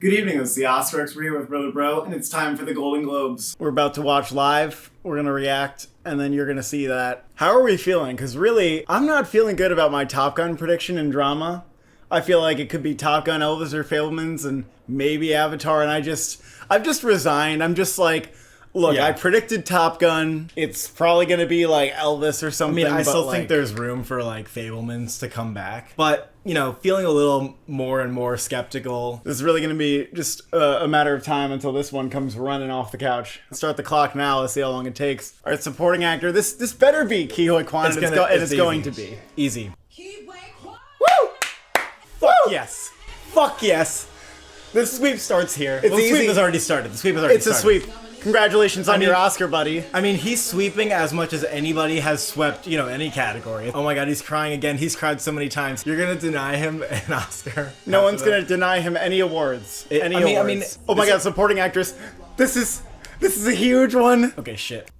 Good evening, this is the Oscar We're here with Brother Bro, and it's time for the Golden Globes. We're about to watch live, we're going to react, and then you're going to see that. How are we feeling? Because really, I'm not feeling good about my Top Gun prediction in drama. I feel like it could be Top Gun, Elvis, or Fabelmans, and maybe Avatar, and I've just resigned. I'm just like, look, I predicted Top Gun. It's probably going to be like Elvis or something. I still think there's room for like Fabelmans to come back. But, you know, feeling a little more and more skeptical. This is really going to be just a matter of time until this one comes running off the couch. Start the clock now. Let's see how long it takes. All right, supporting actor. This better be Ke Huy Quan, and it's going to be. Easy. Woo! Fuck yes. Fuck yes. The sweep starts here. It's the easy. sweep has already started. The sweep has already started. It's a sweep. Congratulations on your Oscar, buddy. I mean, he's sweeping as much as anybody has swept, you know, any category. Oh my god, he's crying again. He's cried so many times. You're gonna deny him an Oscar? No one's gonna deny him any awards. I mean, oh my god, supporting actress. This is a huge one. Okay, shit.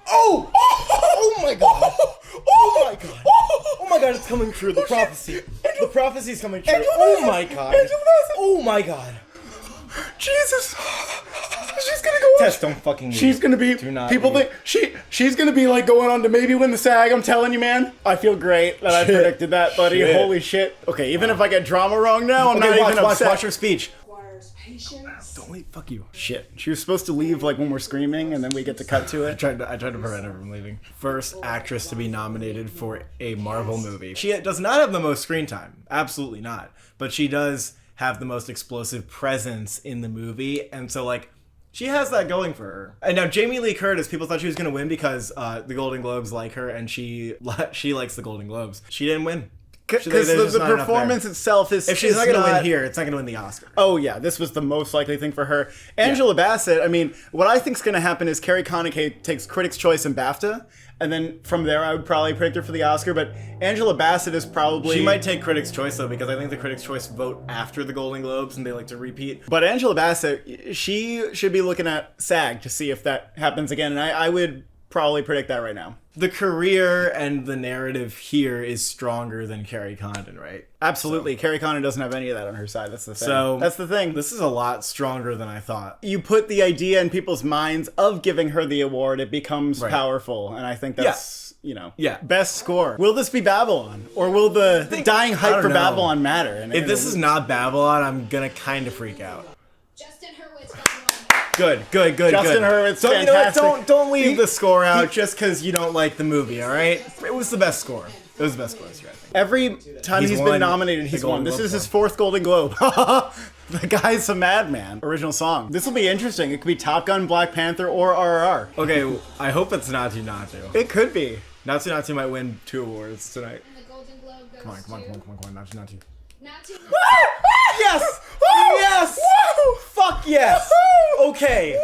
Oh! Oh my god! Oh my god! Oh my god, it's coming true. The prophecy. The prophecy's coming true. Oh my god! Oh my god! Jesus! She's gonna go on. Tess, don't fucking leave. She's gonna be. Do not people leave. think she's gonna be like going on to maybe win the SAG. I'm telling you, man. I feel great that I predicted that, buddy. Shit. Holy shit. Okay, even if I get drama wrong now, I'm not even upset. Watch her speech. Don't leave. Fuck you. Shit. She was supposed to leave like when we're screaming, and then we get to cut to it. I tried to prevent her from leaving. First actress to be nominated for a Marvel movie. She does not have the most screen time. Absolutely not. But she does have the most explosive presence in the movie, and so like she has that going for her. And now Jamie Lee Curtis, people thought she was gonna win because the Golden Globes like her, and she likes the Golden Globes. She didn't win. Because the performance itself is. If she's not going to win here, it's not going to win the Oscar. Oh, yeah. This was the most likely thing for her. Angela Bassett, I mean, what I think's going to happen is Carrie Connick takes Critics' Choice and BAFTA. And then from there, I would probably predict her for the Oscar. But Angela Bassett is probably. She might take Critics' Choice, though, because I think the Critics' Choice vote after the Golden Globes and they like to repeat. But Angela Bassett, she should be looking at SAG to see if that happens again. And I would probably predict that right now. The career and the narrative here is stronger than Carrie Condon, right? Absolutely. So. Carrie Condon doesn't have any of that on her side. That's the thing. So that's the thing. This is a lot stronger than I thought. You put the idea in people's minds of giving her the award, it becomes powerful. And I think that's, you know, best score. Will this be Babylon? Or will the dying hype for Babylon matter? If this is not Babylon, I'm going to kind of freak out. Good. Justin Hurwitz, so, fantastic. You know what? Don't leave the score out just because you don't like the movie, all right? It was the best score. It was the best score this year, I think. Every time he's been nominated, he's won. This is his fourth Golden Globe. The guy's a madman. Original song. This will be interesting. It could be Top Gun, Black Panther, or RRR. Okay, I hope it's Naatu Naatu. It could be. Naatu Naatu might win 2 awards tonight. Come on. Naatu Naatu. Yes! Yes! Woo! Fuck yes! Okay,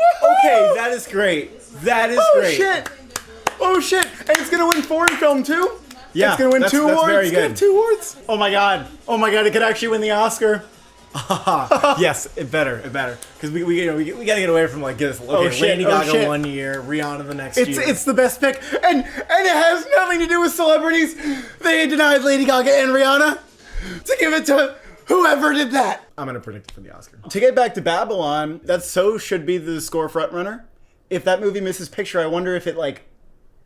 that is great. That is great. Oh shit! And it's gonna win foreign film too? Yeah, it's gonna win 2 awards. Very good. 2 awards. Oh my god! It could actually win the Oscar. Yes, it better. Because we gotta get away from like this. Okay, Lady Gaga 1 year, Rihanna the next year. It's the best pick, and it has nothing to do with celebrities. They denied Lady Gaga and Rihanna to give it to whoever did that. I'm gonna predict it for the Oscar. To get back to Babylon, that should be the score frontrunner. If that movie misses picture, I wonder if it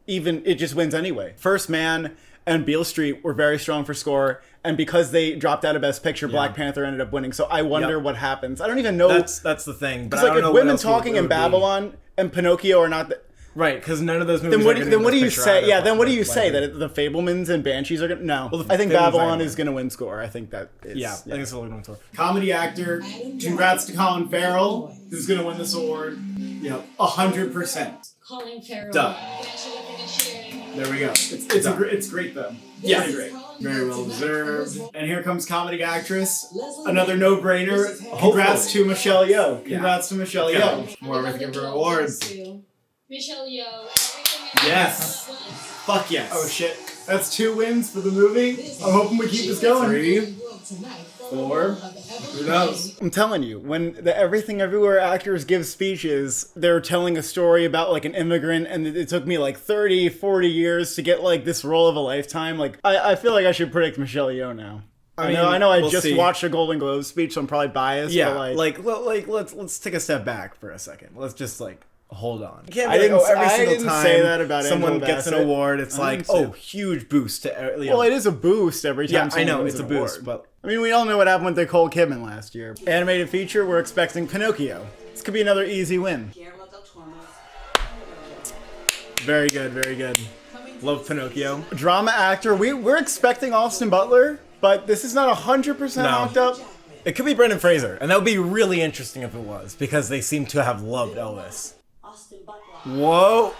it just wins anyway. First Man and Beale Street were very strong for score, and because they dropped out of Best Picture, Black Panther ended up winning. So I wonder what happens. I don't even know. That's the thing. But I don't know if Women Talking in Babylon and Pinocchio are not. Right, because none of those movies. Then what do you say? Yeah, then what do you say that the Fabelmans and Banshees are gonna? No, I think Babylon is gonna win score. I think that. I think it's gonna win score. Comedy actor. Congrats to Colin Farrell, who's gonna win this award. 100%. Colin Farrell. Duh. There we go. It's great though. Yeah, great. Very well deserved. And here comes comedy actress. Another no-brainer. Congrats to Michelle Yeoh. Congrats to Michelle Yeoh. More worth giving her awards. Michelle Yeoh. Yes. Fuck yes. Oh shit. That's 2 wins for the movie. I'm hoping we keep this going. 3, 4. Who knows? I'm telling you, when the Everything Everywhere actors give speeches, they're telling a story about like an immigrant, and it took me like 30, 40 years to get like this role of a lifetime. Like, I feel like I should predict Michelle Yeoh now. I know. I we'll just see. watched a Golden Globe speech, so I'm probably biased. Yeah, but let's take a step back for a second. Let's just hold on. You can't I be didn't- every I single didn't time say that about someone Angela gets an Bassett. award, it's I like, didn't say- oh, huge boost to well, it is a boost every time. Yeah, I someone know wins it's a an boost, award. but I mean, we all know what happened with Nicole Kidman last year. Animated feature, we're expecting Pinocchio. This could be another easy win. very good, very good. Love Pinocchio. Drama actor, we're expecting Austin Butler, but this is not 100% No. locked up. It could be Brendan Fraser, and that would be really interesting if it was, because they seem to have loved Elvis. Whoa.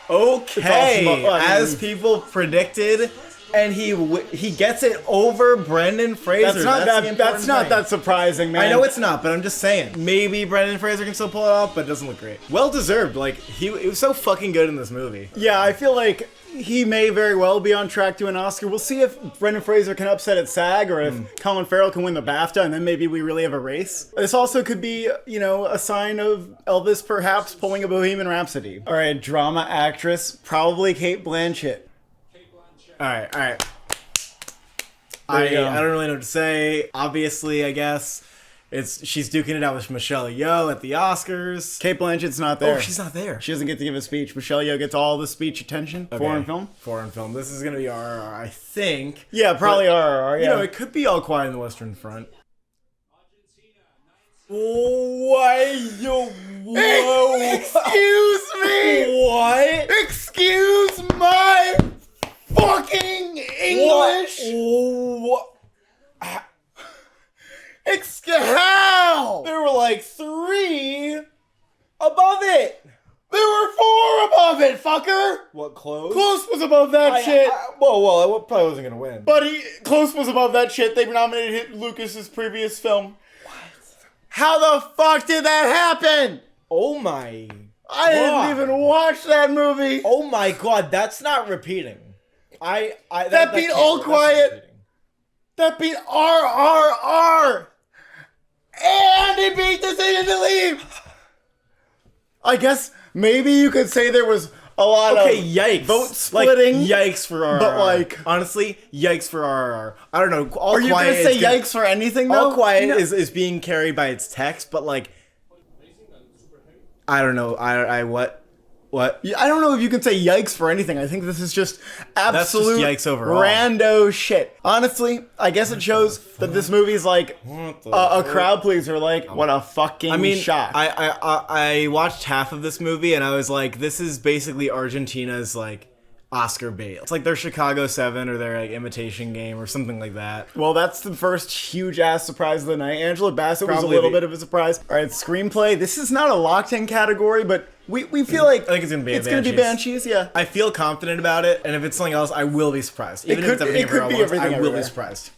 Okay. Austin Butler. As people predicted, and he gets it over Brendan Fraser. That's not that surprising, man. I know it's not, but I'm just saying. Maybe Brendan Fraser can still pull it off, but it doesn't look great. Well deserved. Like, he was so fucking good in this movie. Yeah, I feel like he may very well be on track to an Oscar. We'll see if Brendan Fraser can upset at SAG or if Colin Farrell can win the BAFTA, and then maybe we really have a race. This also could be, a sign of Elvis perhaps pulling a Bohemian Rhapsody. All right, drama actress, probably Cate Blanchett. All right. There I you go. don't really know what to say. Obviously, I guess she's duking it out with Michelle Yeoh at the Oscars. Cate Blanchett's not there. Oh, she's not there. She doesn't get to give a speech. Michelle Yeoh gets all the speech attention. Okay. Foreign film? Foreign film. This is gonna be RRR, I think. Yeah, probably RRR, yeah. It could be All Quiet on the Western Front. Whoa! Excuse me! What? Excuse my fucking English! What? How? There were like 3 above it. There were 4 above it, fucker! What, close? Close was above that shit. Well, I probably wasn't gonna win. But Close was above that shit. They nominated Lucas's previous film. What? How the fuck did that happen? Oh my! I didn't even watch that movie. Oh my god, that's not repeating. That beat All Quiet. That beat RRR. And it beat Decision to Leave. I guess maybe you could say there was a lot of yikes. vote splitting. Like, yikes for RRR. But, like, honestly, yikes for RRR. I don't know. All are you Quiet going to say is good. yikes for anything, though? All Quiet is being carried by its text, but like, I don't know. What? I don't know if you can say yikes for anything. I think this is just absolute yikes overall. rando shit. Honestly, I guess it shows that this movie's like a crowd pleaser. Like, what a fucking shock. I watched half of this movie and I was like, this is basically Argentina's like Oscar bait. It's like their Chicago 7 or their like Imitation Game or something like that. Well, that's the first huge ass surprise of the night. Angela Bassett was a Probably little bit of a surprise. All right, screenplay. This is not a locked in category, but we feel like I think it's gonna be Banshees. Yeah. I feel confident about it, and if it's something else, I will be surprised. Even if it's everything everywhere else, I will everywhere. be surprised.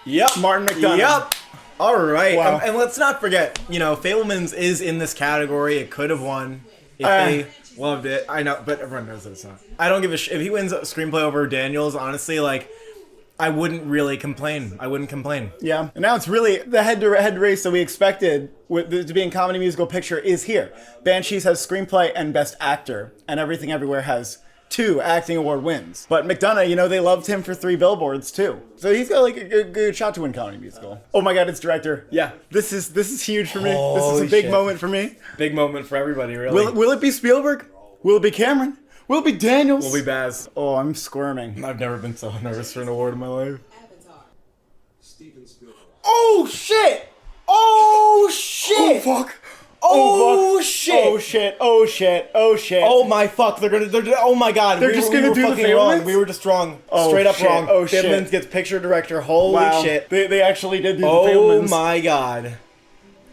Yep. Martin McDonagh. Yep. All right. Wow. And let's not forget, Fabelmans is in this category. It could have won if they loved it. I know, but everyone knows that it's not. I don't give a shit. If he wins a screenplay over Daniels, honestly, like, I wouldn't really complain. Yeah, and now it's really the head-to-head race that we expected to be in comedy musical picture is here. Banshees has screenplay and best actor, and Everything Everywhere has 2 acting award wins. But McDonagh, they loved him for 3 billboards too, so he's got like a good shot to win comedy musical. Oh my god, it's director. Yeah, this is huge for me. Holy this is a big shit. moment for me. Big moment for everybody, really. Will it be Spielberg? Will it be Cameron? Will it be Daniels? Will be Baz. Oh, I'm squirming. I've never been so nervous for an award in my life. Oh shit! Oh shit! Oh fuck! Oh shit! Oh shit! Oh shit! Oh shit! Oh my fuck! Oh my god! They're just gonna do the fucking wrong. Fabelmans? We were just wrong. Oh, Straight up shit. wrong. Oh shit! Fabelmans gets picture director. Holy Wow. shit! They actually did do the Oh Fabelmans. my god!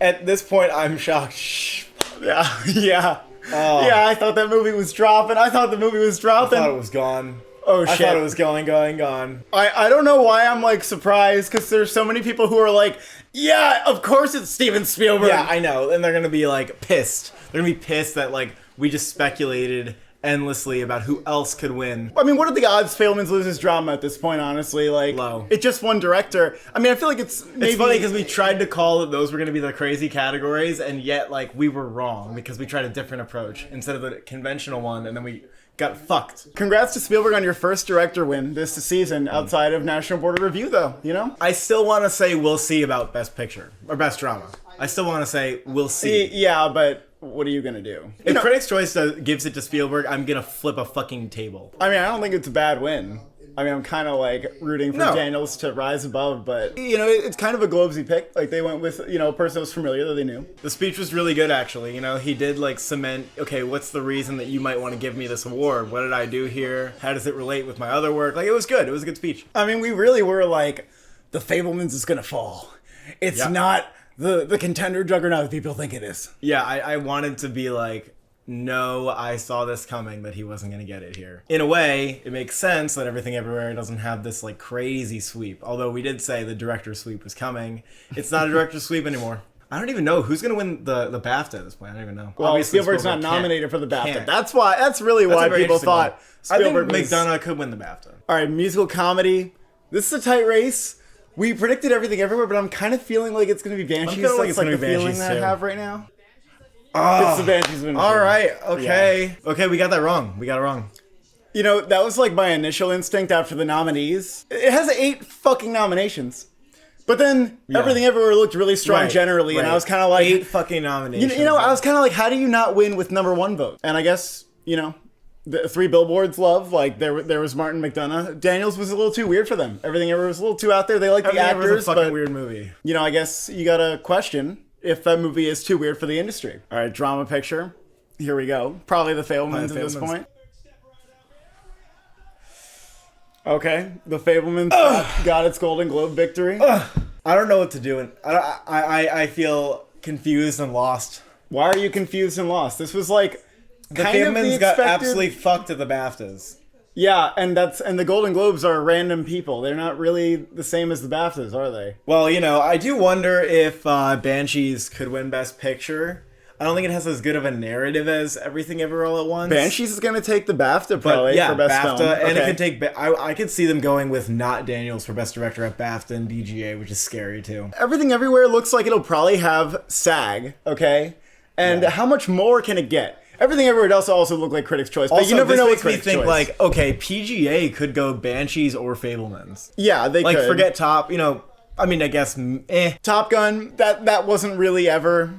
At this point, I'm shocked. Yeah. Oh. Yeah, I thought that movie was dropping. I thought it was gone. Oh shit! I thought it was gone. I don't know why I'm like surprised, because there's so many people who are like, yeah, of course it's Steven Spielberg. Yeah, I know, and they're gonna be like pissed. They're gonna be pissed that like we just speculated endlessly about who else could win. I mean, what are the odds Fabelmans loses drama at this point, honestly? Like, low. It just one director. I mean, I feel like it's maybe... It's funny because we tried to call that those were going to be the crazy categories, and yet, like, we were wrong because we tried a different approach instead of the conventional one, and then we got fucked. Congrats to Spielberg on your first director win this season outside of National Board of Review, though, you know? I still want to say we'll see about Best Picture or Best Drama. I still want to say we'll see. Yeah, but what are you going to do? If Critics' Choice gives it to Spielberg, I'm going to flip a fucking table. I mean, I don't think it's a bad win. I mean, I'm kind of like rooting for Daniels to rise above, but, you know, it's kind of a Globesy pick. Like, they went with, you know, a person that was familiar that they knew. The speech was really good, actually. You know, he did, like, cement, okay, what's the reason that you might want to give me this award? What did I do here? How does it relate with my other work? Like, it was good. It was a good speech. I mean, we really were like, the Fabelmans is going to fall. It's not the contender juggernaut that people think it is. Yeah, I wanted to be like, no, I saw this coming, that he wasn't going to get it here. In a way, it makes sense that Everything Everywhere doesn't have this, like, crazy sweep. Although we did say the director's sweep was coming. It's not a director's sweep anymore. I don't even know who's going to win the BAFTA at this point. I don't even know. Well, Obviously, Spielberg's not nominated for the BAFTA. Can't. That's really why people thought Spielberg I think McDonough could win the BAFTA. All right, musical comedy. This is a tight race. We predicted Everything Everywhere, but I'm kind of feeling like it's going to be Banshees. I'm feeling like it's like going to be the feeling Banshees, that too. I have right now. Oh, It's the Banshees winner. all right, okay. Yeah. Okay, we got that wrong. We got it wrong. You know, that was like my initial instinct after the nominees. It has 8 fucking nominations. But then Everything Everywhere looked really strong generally, and I was kind of like... 8 fucking nominations. You know, I was kind of like, how do you not win with number 1 vote? And I guess, you know, the 3 Billboards love, like, there was Martin McDonough. Daniels was a little too weird for them. Everything Everywhere was a little too out there. They like the actors, was a fucking but, weird movie. You know, I guess you gotta question if that movie is too weird for the industry. All right, drama picture. Here we go. Probably the Fabelmans at this point. Okay, the Fabelmans got its Golden Globe victory. I don't know what to do. I feel confused and lost. Why are you confused and lost? This was like The kind of the Fabelmans got expected- absolutely fucked at the BAFTAs. Yeah, and the Golden Globes are random people. They're not really the same as the BAFTAs, are they? Well, you know, I do wonder if Banshees could win Best Picture. I don't think it has as good of a narrative as Everything Everywhere All at Once. Banshees is going to take the BAFTA probably for Best BAFTA, Film. and Okay. it can take... I could see them going with not Daniels for Best Director at BAFTA and BGA, which is scary, too. Everything Everywhere looks like it'll probably have SAG, okay? And how much more can it get? Everything Everywhere does also look like Critics' Choice, but Also, you never this know makes what me Critics' think, Choice. like, okay, PGA could go Banshees or Fabelmans. Yeah, they Like, could. forget Top, you know... I mean, I guess, Top Gun, that wasn't really ever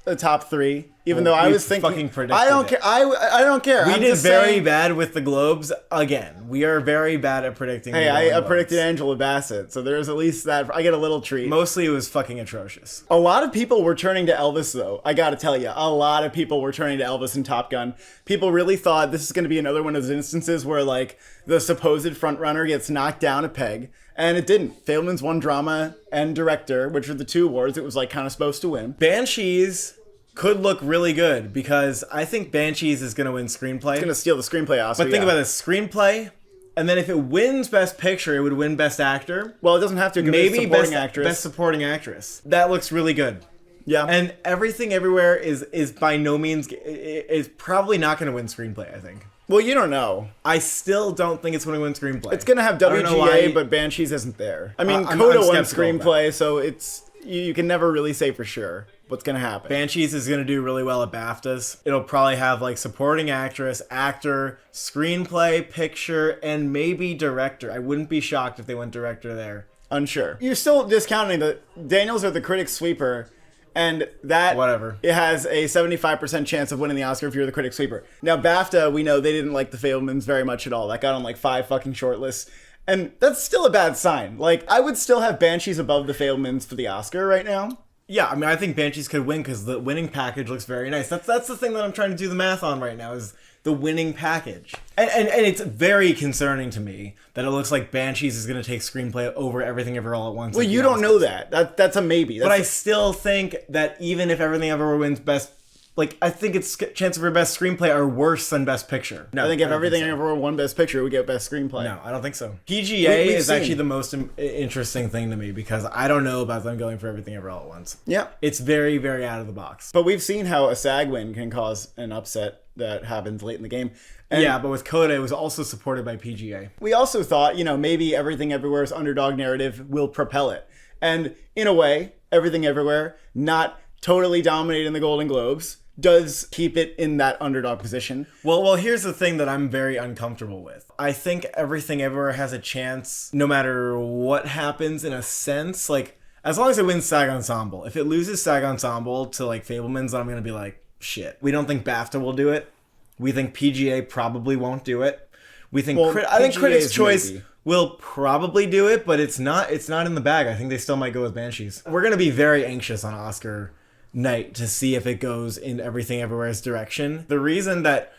a top 3. Even though I we was thinking, fucking predicted I don't it. care. I don't care. We I'm did just very saying, bad with the Globes again. We are very bad at predicting. Hey, the I Golden predicted Globes. Angela Bassett, so there's at least that. I get a little treat. Mostly, it was fucking atrocious. A lot of people were turning to Elvis, though. I gotta tell you, a lot of people were turning to Elvis and Top Gun. People really thought this is going to be another one of those instances where, like, the supposed frontrunner gets knocked down a peg, and it didn't. Fabelman's won drama and director, which are the 2 awards it was, like, kind of supposed to win. Banshees could look really good because I think Banshees is going to win screenplay. It's going to steal the screenplay Oscar. But think about this, screenplay, and then if it wins Best Picture, it would win Best Actor. Well, it doesn't have to. Maybe supporting Best actress. Best Supporting Actress. That looks really good. Yeah. And Everything Everywhere is by no means is probably not going to win screenplay. I think. Well, you don't know. I still don't think it's going to win screenplay. It's going to have I don't know WGA, why- but Banshees isn't there. I mean, I'm Coda won skeptical of that. screenplay, so it's you can never really say for sure what's going to happen. Banshees is going to do really well at BAFTAs. It'll probably have like supporting actress, actor, screenplay, picture, and maybe director. I wouldn't be shocked if they went director there. Unsure. You're still discounting the Daniels are the critics sweeper, and that Whatever. It has a 75% chance of winning the Oscar if you're the critic sweeper. Now BAFTA, we know they didn't like the Fabelmans very much at all. That got on like 5 fucking shortlists. And that's still a bad sign. Like, I would still have Banshees above the Fabelmans for the Oscar right now. Yeah, I mean, I think Banshees could win because the winning package looks very nice. That's the thing that I'm trying to do the math on right now is the winning package. And it's very concerning to me that it looks like Banshees is going to take screenplay over Everything Everywhere All at Once. Well, at you the don't know Oscars. that. That's a maybe. But I still think that even if Everything Everywhere wins Best... Like, I think its chances for Best Screenplay are worse than Best Picture. No, I think if don't everything so. ever won Best Picture, we get Best Screenplay. No, I don't think so. PGA We've is seen. actually the most interesting thing to me because I don't know about them going for Everything Everywhere All at Once. Yeah. It's very, very out of the box. But we've seen how a SAG win can cause an upset that happens late in the game. And Yeah, but with Coda, it was also supported by PGA. we also thought, maybe Everything Everywhere's underdog narrative will propel it. And in a way, Everything Everywhere, not totally dominating the Golden Globes, does keep it in that underdog position. Well, here's the thing that I'm very uncomfortable with. I think Everything Everywhere has a chance, no matter what happens, in a sense. Like, as long as it wins SAG Ensemble. If it loses SAG Ensemble to, like, Fabelmans, then I'm going to be like, shit. We don't think BAFTA will do it. We think PGA probably won't do it. We think I think Critics' Choice will probably do it, but it's not in the bag. I think they still might go with Banshees. We're going to be very anxious on Oscar night to see if it goes in Everything Everywhere's direction. The reason that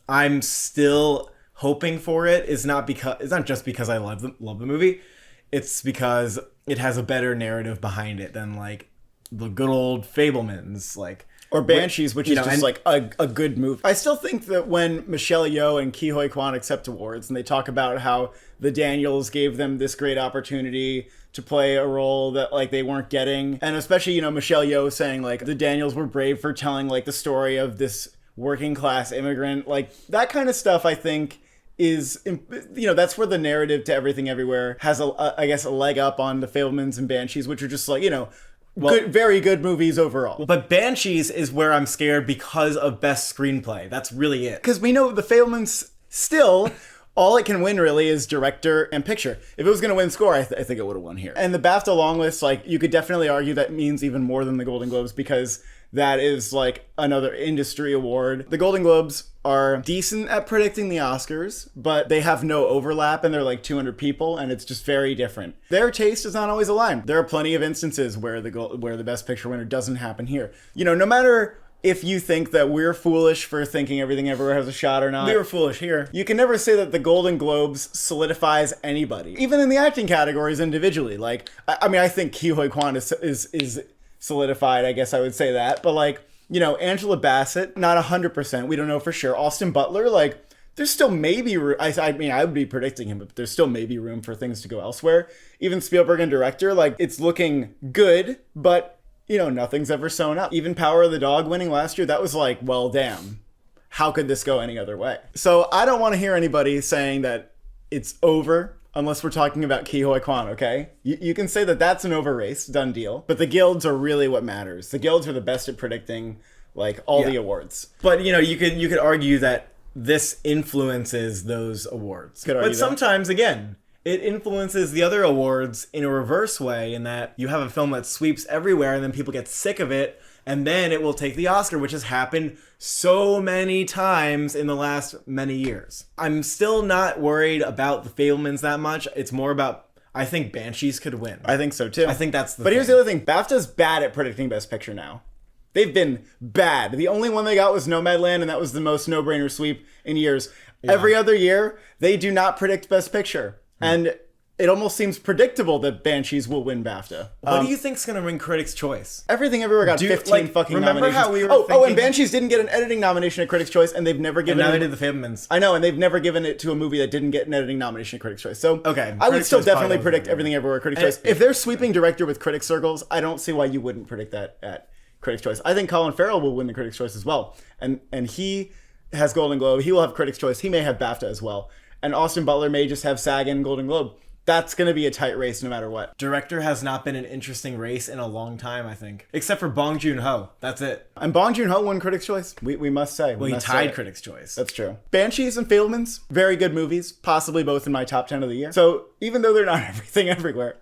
I'm still hoping for it is not just because I love the movie. It's because it has a better narrative behind it than like the good old Fabelmans, like, or Banshees, which is just like a good movie. I still think that when Michelle Yeoh and Ke Huy Quan accept awards and they talk about how the Daniels gave them this great opportunity to play a role that like they weren't getting, and especially, you know, Michelle Yeoh saying like the Daniels were brave for telling like the story of this working class immigrant, like that kind of stuff, I think is, you know, that's where the narrative to Everything Everywhere has I guess a leg up on the Fabelmans and Banshees, which are just like, you know, very good movies overall. But Banshees is where I'm scared because of Best Screenplay. That's really it. Because we know the Fabelmans still, all it can win really is director and picture. If it was going to win score, I think it would have won here. And the BAFTA long list, like, you could definitely argue that means even more than the Golden Globes because that is like another industry award. The Golden Globes are decent at predicting the Oscars, but they have no overlap and they're like 200 people and it's just very different. Their taste is not always aligned. There are plenty of instances where the Best Picture winner doesn't happen here. You know, no matter if you think that we're foolish for thinking Everything Everywhere has a shot or not. We were foolish here. You can never say that the Golden Globes solidifies anybody. Even in the acting categories individually. Like, I mean, I think Ke Huy Quan is solidified, I guess I would say that. But like, you know, Angela Bassett, not 100%. We don't know for sure. Austin Butler, like, there's still maybe room. I mean, I would be predicting him, but there's still maybe room for things to go elsewhere. Even Spielberg and director, like, it's looking good, but, you know, nothing's ever sewn up. Even Power of the Dog winning last year, that was like, well, damn. How could this go any other way? So I don't want to hear anybody saying that it's over unless we're talking about Ke Huy Quan, okay? You can say that that's an over race, done deal. But the guilds are really what matters. The guilds are the best at predicting, like, all the awards. But, you know, you could argue that this influences those awards. But sometimes, again, it influences the other awards in a reverse way in that you have a film that sweeps everywhere and then people get sick of it and then it will take the Oscar, which has happened so many times in the last many years. I'm still not worried about the Fabelmans that much. It's more about, I think Banshees could win. I think so too. I think that's the But here's the other thing. BAFTA's bad at predicting Best Picture now. They've been bad. The only one they got was Nomadland, and that was the most no-brainer sweep in years. Yeah. Every other year, they do not predict Best Picture. And it almost seems predictable that Banshees will win BAFTA. What do you think's going to win Critics' Choice? Everything Everywhere got 15 fucking remember nominations. How we were thinking... and Banshees didn't get an editing nomination at Critics' Choice, and they've never given it... And now they did the Fabelmans. I know, and they've never given it to a movie that didn't get an editing nomination at Critics' Choice. So okay, I would still definitely predict Everything Everywhere at Critics' Choice. If they're sweeping director with critic circles, I don't see why you wouldn't predict that at Critics' Choice. I think Colin Farrell will win the Critics' Choice as well. And he has Golden Globe. He will have Critics' Choice. He may have BAFTA as well. And Austin Butler may just have SAG and Golden Globe. That's going to be a tight race no matter what. Director has not been an interesting race in a long time, I think. Except for Bong Joon-ho. That's it. And Bong Joon-ho won Critics' Choice. We must say. Well, he tied Critics' Choice. That's true. Banshees and Fabelmans, very good movies. Possibly both in my top 10 of the year. So even though they're not Everything Everywhere,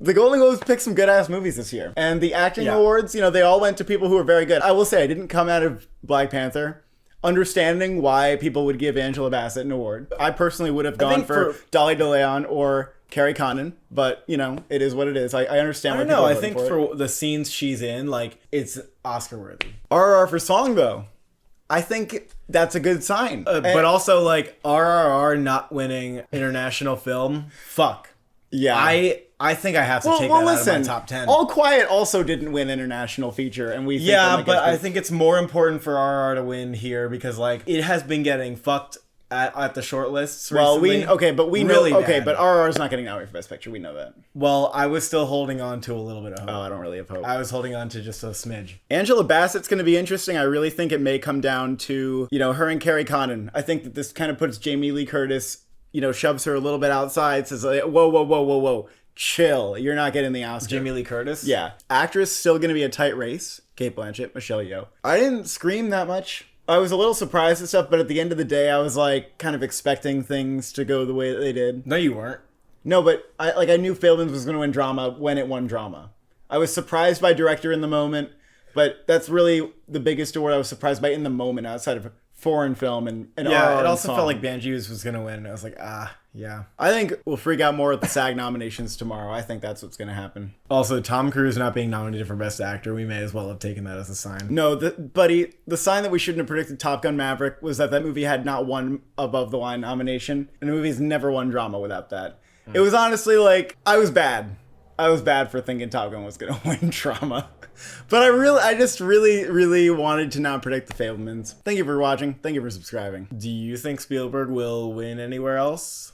the Golden Globes picked some good-ass movies this year. And the acting awards, you know, they all went to people who were very good. I will say, I didn't come out of Black Panther understanding why people would give Angela Bassett an award. I personally would have gone for Dolly DeLeon or Carrie Condon, but, you know, it is what it is. I understand why people are voting for it. I think for the scenes she's in, like, it's Oscar-worthy. RRR for song, though. I think that's a good sign. But also, like, RRR not winning international film, fuck. Yeah. I think I have to take that out of my top 10. All Quiet also didn't win international feature, and we think but I think it's more important for RRR to win here because, like, it has been getting fucked at the short lists recently. But we really know. Bad. But RRR's not getting nominated for Best Picture. We know that. Well, I was still holding on to a little bit of hope. Oh, I don't really have hope. I was holding on to just a smidge. Angela Bassett's going to be interesting. I really think it may come down to, you know, her and Carrie Condon. I think that this kind of puts Jamie Lee Curtis, you know, shoves her a little bit outside, says, like, whoa. chill. You're not getting the Oscar. Jamie Lee Curtis? Yeah. Actress, still going to be a tight race. Kate Blanchett, Michelle Yeoh. I didn't scream that much. I was a little surprised and stuff, but at the end of the day, I was like kind of expecting things to go the way that they did. No, you weren't. No, but I knew Fabelmans was going to win drama when it won drama. I was surprised by director in the moment, but that's really the biggest award I was surprised by in the moment outside of foreign film and Yeah, it also felt like Banjus was going to win. I was like, yeah. I think we'll freak out more at the SAG nominations tomorrow. I think that's what's going to happen. Also, Tom Cruise not being nominated for Best Actor, we may as well have taken that as a sign. No, buddy, the sign that we shouldn't have predicted Top Gun Maverick was that movie had not one above the line nomination, and the movie's never won drama without that. It was honestly like, I was bad. I was bad for thinking Top Gun was going to win drama. But I just really wanted to not predict the Fabelmans. Thank you for watching. Thank you for subscribing. Do you think Spielberg will win anywhere else?